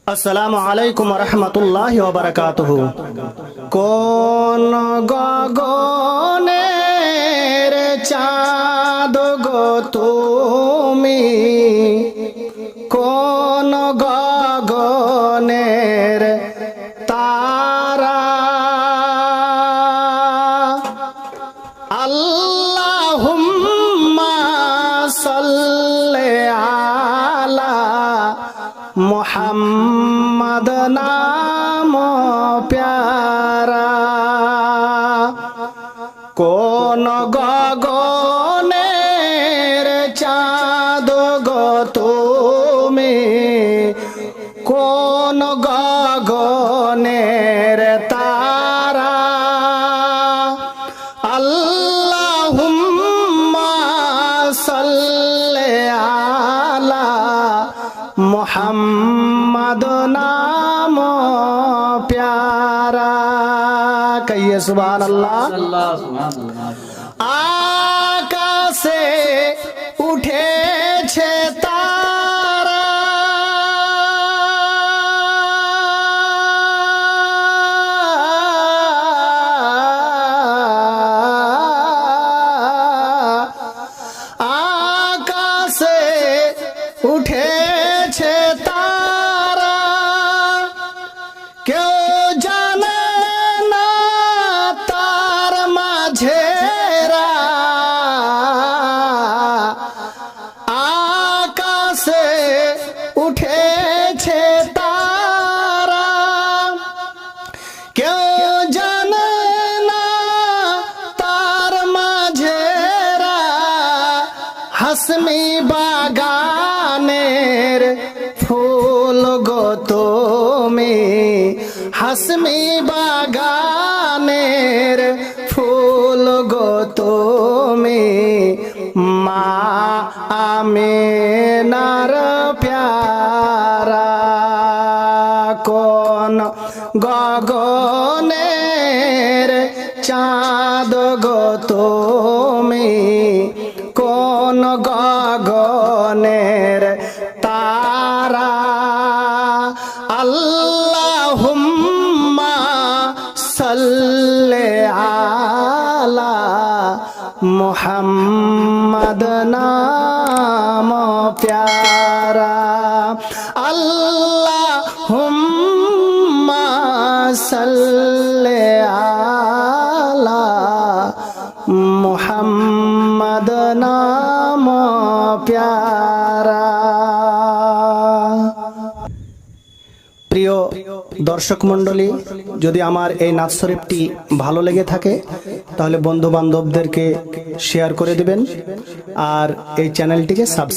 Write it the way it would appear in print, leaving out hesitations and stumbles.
আসসালামু আলাইকুম ওয়া রাহমাতুল্লাহি ওয়া বারাকাতুহু। কোন গগনের চাঁদ গো তুমি, কোন গগনের তারা, আল্লাহুম্মা সাল্লি আলা মুহাম্মদ নাম প্যারা। কোন গগনের চাঁদ গো তুমি, কোন গগনের তারা, আল্লাহুম্মা সাল্লি আলা মুহাম্মদ নাম প্যারা। কহিয়ে সুবহানাল্লাহ। আকাশে উঠেছে তারা, আকাশে উঠেছে তারা, কেউ জানে না তার মাঝেরা, আকাশে উঠেছে তারা, কেউ জানে না তার মাঝেরা, হাসমি বাগানের ফুল গো তুমি, হাসমি বাগানের ফুল গো তুমি, মা আমিনার প্যারা। কোন গগনের চাঁদ গো তুমি, কোন গগনের তারা, আল্লাহুম্মা সাল্লি আলা মুহাম্মদ নাম প্যারা, আল্লাহুম্মা সাল্লি আলা মুহাম্মদ নাম প্যারা। প্রিয় দর্শক মণ্ডলী, যদি আমার এই নাচ শরীফটি ভালো লেগে থাকে তাহলে বন্ধু বান্ধবদেরকে শেয়ার করে দিবেন আর এই চ্যানেলটিকে সাবস্ক্রাইব